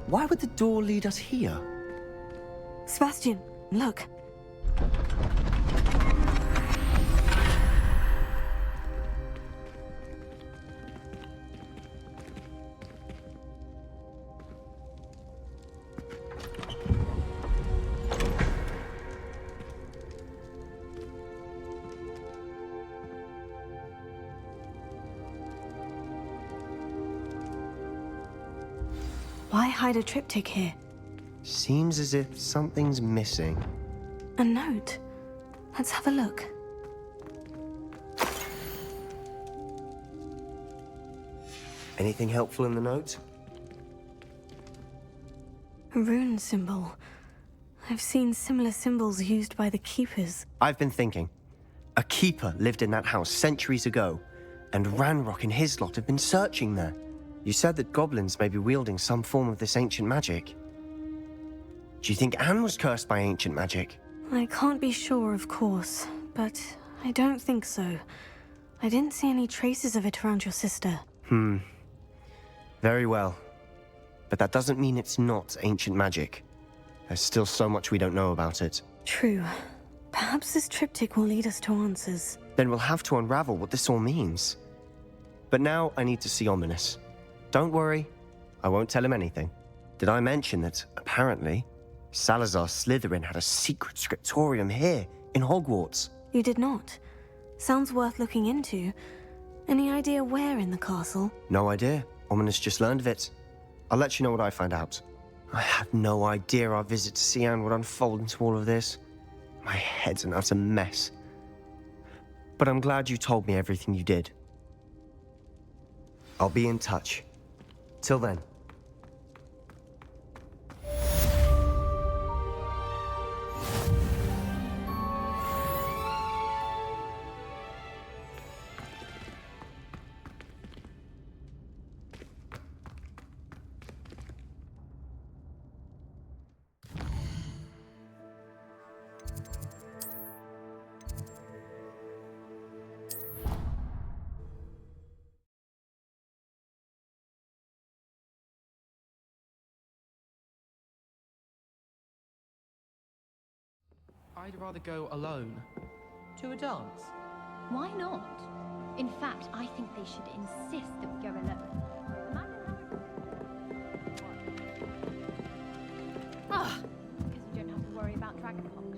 Why would the door lead us here? Sebastian, look. Why hide a triptych here? Seems as if something's missing. A note. Let's have a look. Anything helpful in the note? A rune symbol. I've seen similar symbols used by the Keepers. I've been thinking. A keeper lived in that house centuries ago, and Ranrock and his lot have been searching there. You said that goblins may be wielding some form of this ancient magic. Do you think Anne was cursed by ancient magic? I can't be sure, of course, but I don't think so. I didn't see any traces of it around your sister. Very well. But that doesn't mean it's not ancient magic. There's still so much we don't know about it. True. Perhaps this triptych will lead us to answers. Then we'll have to unravel what this all means. But now I need to see Ominous. Don't worry, I won't tell him anything. Did I mention that, apparently, Salazar Slytherin had a secret scriptorium here, in Hogwarts? You did not. Sounds worth looking into. Any idea where in the castle? No idea. Ominous just learned of it. I'll let you know what I find out. I had no idea our visit to see Anne would unfold into all of this. My head's an utter mess. But I'm glad you told me everything you did. I'll be in touch. Till then. I'd rather go alone. To a dance? Why not? In fact, I think they should insist that we go alone. Ah, because we don't have to worry about dragonpox.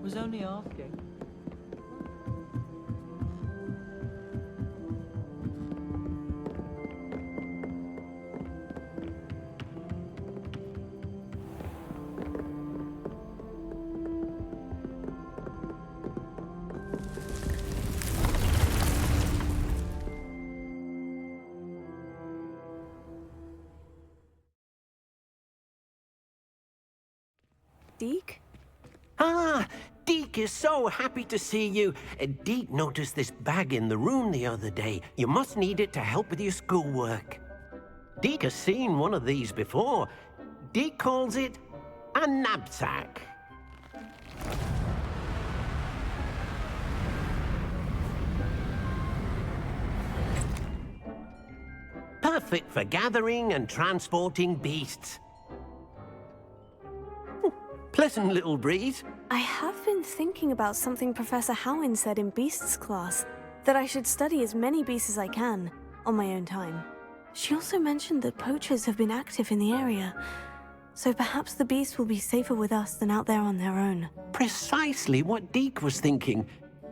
Was only asking. Deke? Ah, Deke is so happy to see you. Deke noticed this bag in the room the other day. You must need it to help with your schoolwork. Deke has seen one of these before. Deke calls it a knapsack. Perfect for gathering and transporting beasts. Pleasant little breeze. I have been thinking about something Professor Howin said in Beasts class, that I should study as many beasts as I can, on my own time. She also mentioned that poachers have been active in the area, so perhaps the beasts will be safer with us than out there on their own. Precisely what Deke was thinking.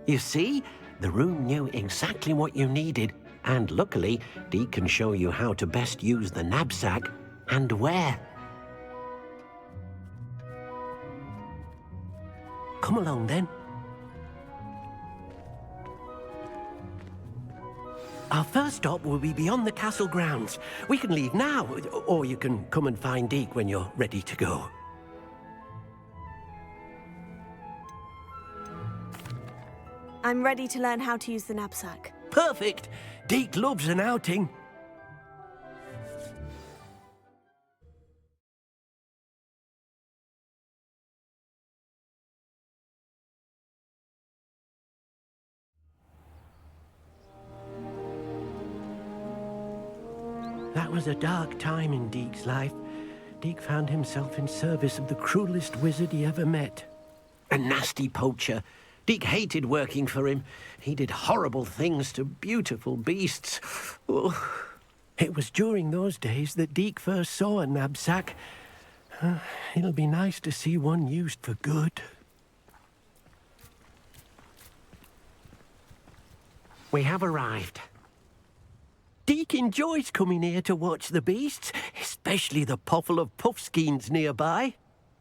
You see, the room knew exactly what you needed, and luckily, Deke can show you how to best use the knapsack and where. Come along, then. Our first stop will be beyond the castle grounds. We can leave now, or you can come and find Deke when you're ready to go. I'm ready to learn how to use the knapsack. Perfect! Deke loves an outing. That was a dark time in Deke's life. Deke found himself in service of the cruelest wizard he ever met. A nasty poacher. Deke hated working for him. He did horrible things to beautiful beasts. Oh. It was during those days that Deke first saw a knapsack. It'll be nice to see one used for good. We have arrived. Deke enjoys coming here to watch the beasts, especially the puffle of puffskeins nearby.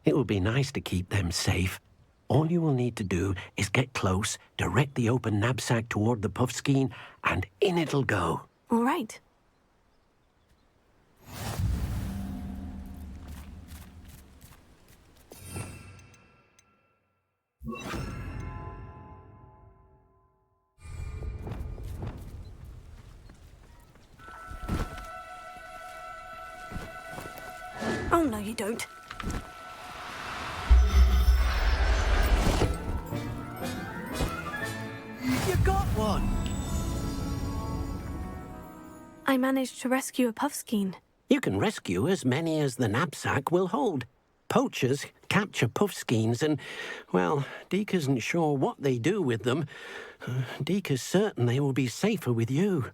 It will be nice to keep them safe. All you will need to do is get close, direct the open knapsack toward the puffskein, and in it'll go. All right. Oh, no, you don't. You got one! I managed to rescue a puffskein. You can rescue as many as the knapsack will hold. Poachers capture puffskeins and, well, Deke isn't sure what they do with them. Deke is certain they will be safer with you.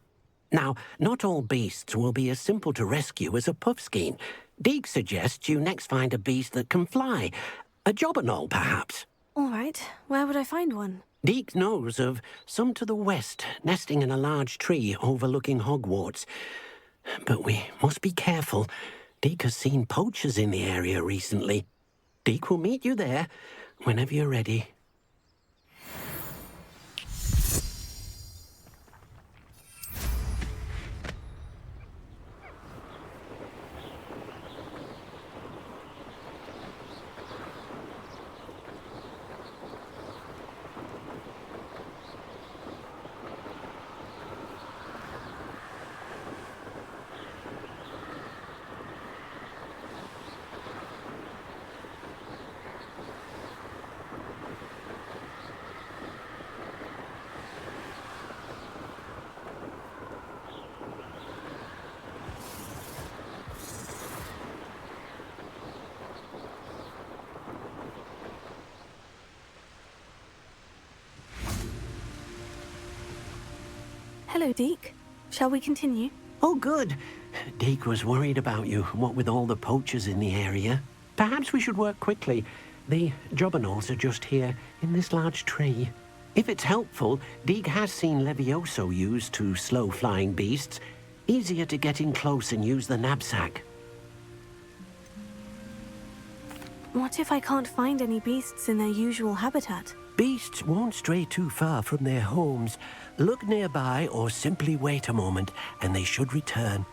Now, not all beasts will be as simple to rescue as a puffskein. Deke suggests you next find a beast that can fly. A jobberknoll, perhaps. All right. Where would I find one? Deke knows of some to the west, nesting in a large tree overlooking Hogwarts. But we must be careful. Deke has seen poachers in the area recently. Deke will meet you there whenever you're ready. Hello, Deke. Shall we continue? Oh, good. Deke was worried about you, what with all the poachers in the area. Perhaps we should work quickly. The jobberknolls are just here, in this large tree. If it's helpful, Deke has seen Levioso used to slow flying beasts. Easier to get in close and use the knapsack. What if I can't find any beasts in their usual habitat? Beasts won't stray too far from their homes. Look nearby or simply wait a moment, and they should return.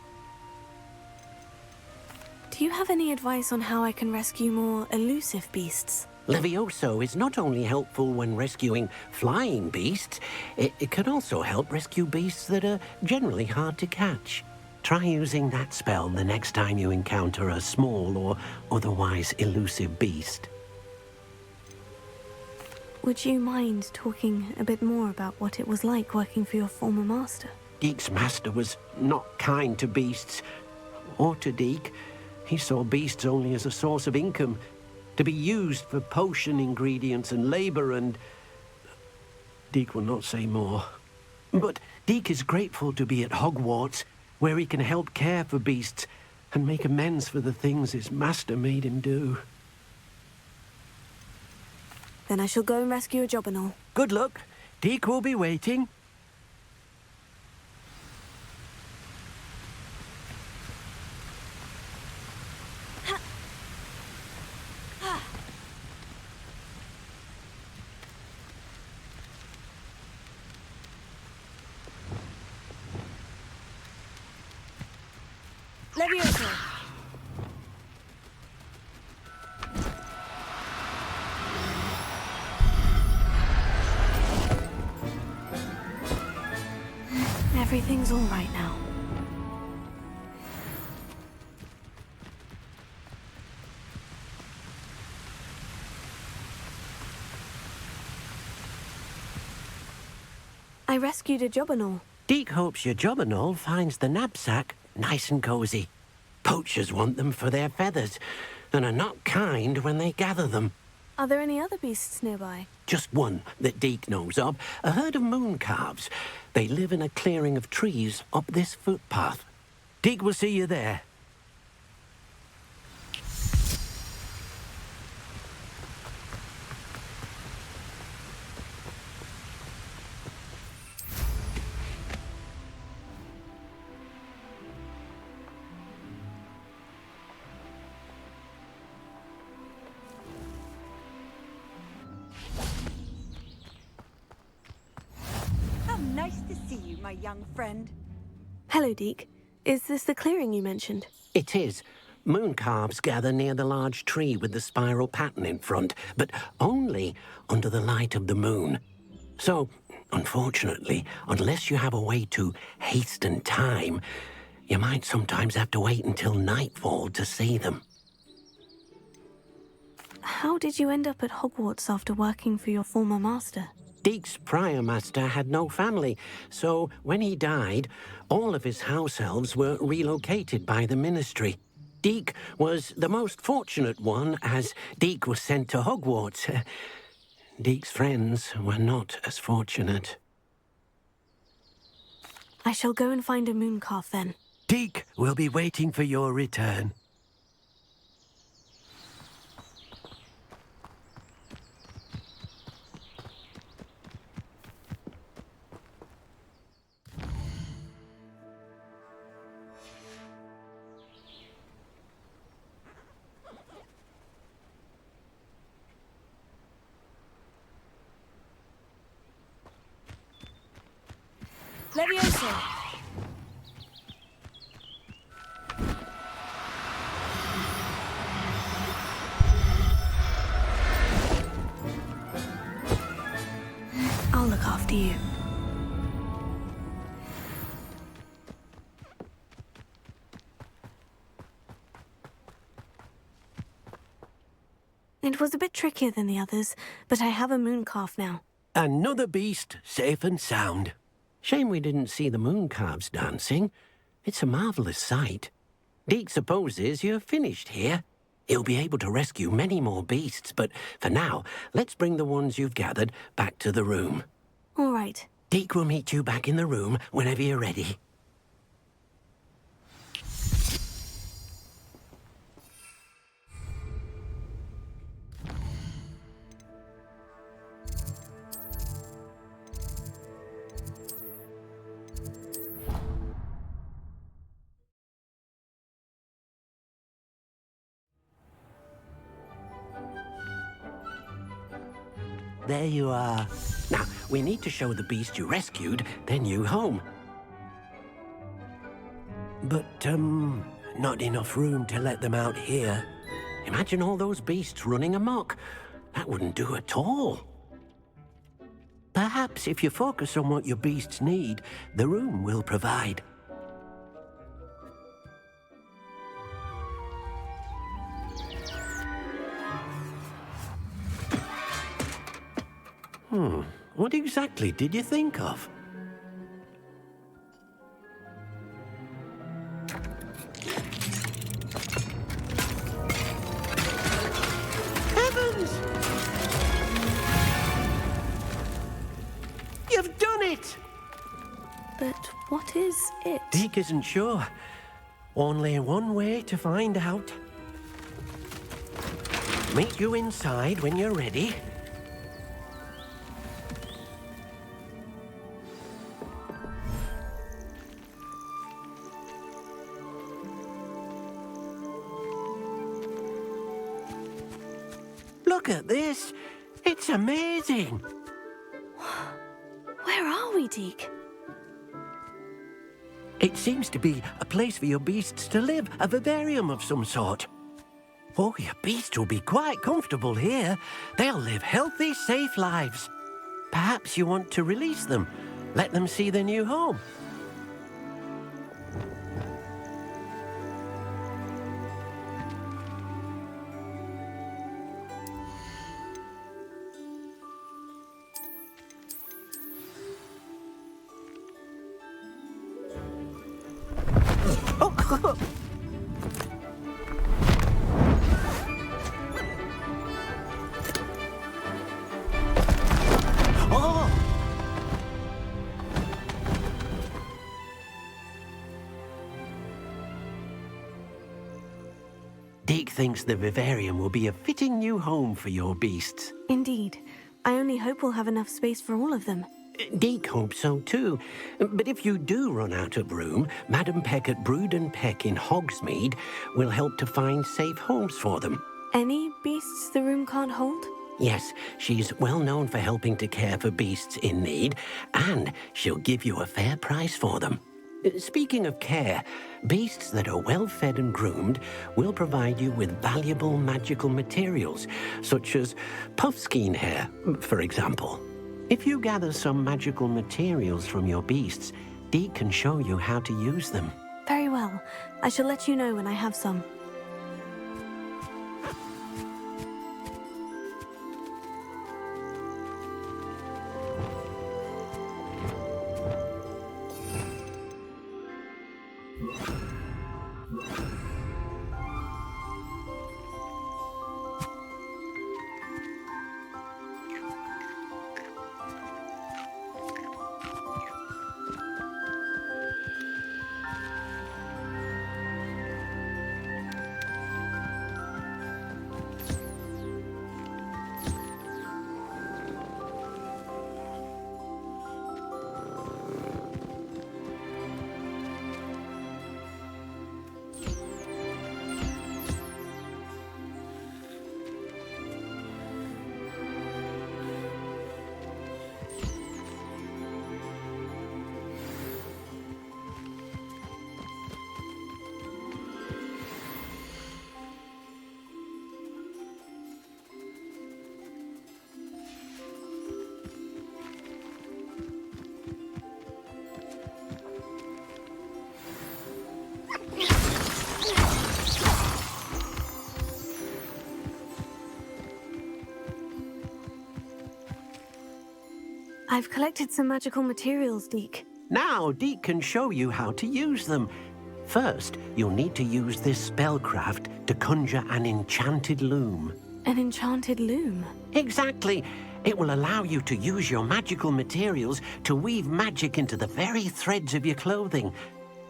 Do you have any advice on how I can rescue more elusive beasts? Levioso is not only helpful when rescuing flying beasts, it can also help rescue beasts that are generally hard to catch. Try using that spell the next time you encounter a small or otherwise elusive beast. Would you mind talking a bit more about what it was like working for your former master? Deek's master was not kind to beasts, or to Deek. He saw beasts only as a source of income, to be used for potion ingredients and labor, and Deek will not say more. But Deek is grateful to be at Hogwarts, where he can help care for beasts and make amends for the things his master made him do. Then I shall go and rescue a job and all. Good luck. Deek will be waiting. Levioso! Everything's all right now. I rescued a job and all. Deek hopes your job and all finds the knapsack nice and cozy. Poachers want them for their feathers, and are not kind when they gather them. Are there any other beasts nearby? Just one that Deek knows of, a herd of moon calves. They live in a clearing of trees up this footpath. Deek will see you there. Nice to see you, my young friend. Hello, Deek. Is this the clearing you mentioned? It is. Moon calves gather near the large tree with the spiral pattern in front, but only under the light of the moon. So, unfortunately, unless you have a way to hasten time, you might sometimes have to wait until nightfall to see them. How did you end up at Hogwarts after working for your former master? Deek's prior master had no family, so when he died, all of his house elves were relocated by the ministry. Deek was the most fortunate one, as Deek was sent to Hogwarts. Deek's friends were not as fortunate. I shall go and find a mooncalf then. Deek will be waiting for your return. Levioso! I'll look after you. It was a bit trickier than the others, but I have a mooncalf now. Another beast, safe and sound. Shame we didn't see the moon calves dancing. It's a marvelous sight. Deek supposes you're finished here. He'll be able to rescue many more beasts, but for now, let's bring the ones you've gathered back to the room. All right. Deek will meet you back in the room whenever you're ready. There you are. Now, we need to show the beast you rescued their new home. But, not enough room to let them out here. Imagine all those beasts running amok. That wouldn't do at all. Perhaps if you focus on what your beasts need, the room will provide. What exactly did you think of? Heavens! You've done it! But what is it? Deek isn't sure. Only one way to find out. Meet you inside when you're ready. Look at this. It's amazing. Where are we, Deke? It seems to be a place for your beasts to live, a vivarium of some sort. Oh, your beasts will be quite comfortable here. They'll live healthy, safe lives. Perhaps you want to release them, let them see their new home. Deke thinks the vivarium will be a fitting new home for your beasts. Indeed. I only hope we'll have enough space for all of them. Deke hopes so too. But if you do run out of room, Madam Peck at Brood and Peck in Hogsmeade will help to find safe homes for them. Any beasts the room can't hold? Yes, she's well known for helping to care for beasts in need, and she'll give you a fair price for them. Speaking of care, beasts that are well fed and groomed will provide you with valuable magical materials, such as puffskein hair, for example. If you gather some magical materials from your beasts, Deke can show you how to use them. Very well. I shall let you know when I have some. I've collected some magical materials, Deke. Now Deke can show you how to use them. First, you'll need to use this spellcraft to conjure an enchanted loom. An enchanted loom? Exactly. It will allow you to use your magical materials to weave magic into the very threads of your clothing,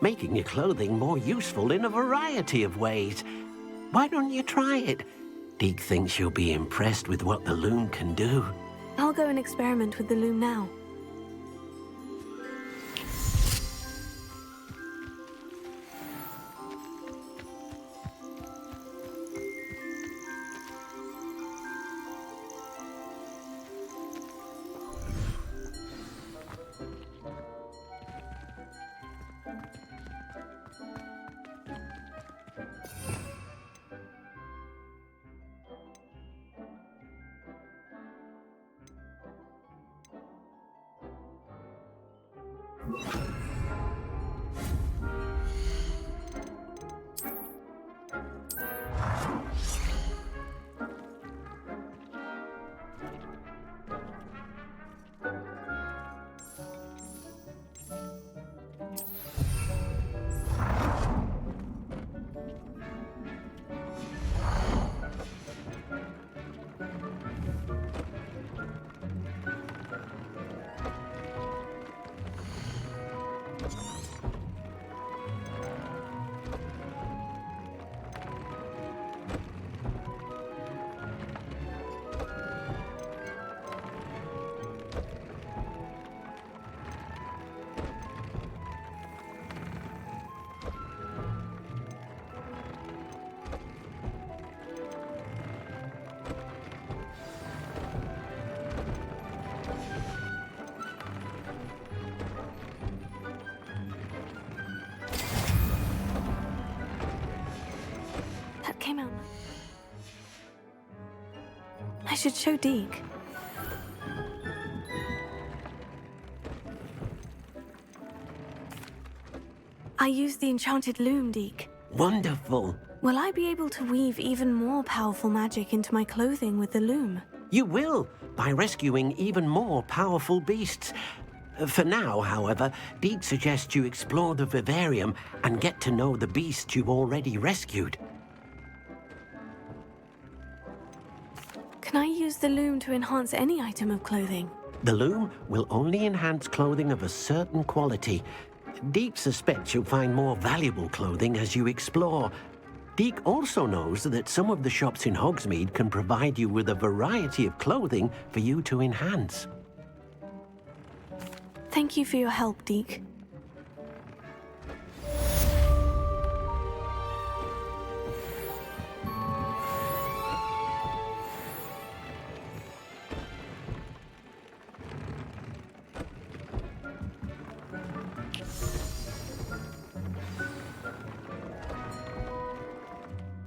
making your clothing more useful in a variety of ways. Why don't you try it? Deke thinks you'll be impressed with what the loom can do. I'll go and experiment with the loom now. Came out. I should show Deke. I used the enchanted loom, Deke. Wonderful. Will I be able to weave even more powerful magic into my clothing with the loom? You will, by rescuing even more powerful beasts. For now, however, Deke suggests you explore the vivarium and get to know the beasts you've already rescued. Can I use the loom to enhance any item of clothing? The loom will only enhance clothing of a certain quality. Deke suspects you'll find more valuable clothing as you explore. Deke also knows that some of the shops in Hogsmeade can provide you with a variety of clothing for you to enhance. Thank you for your help, Deke.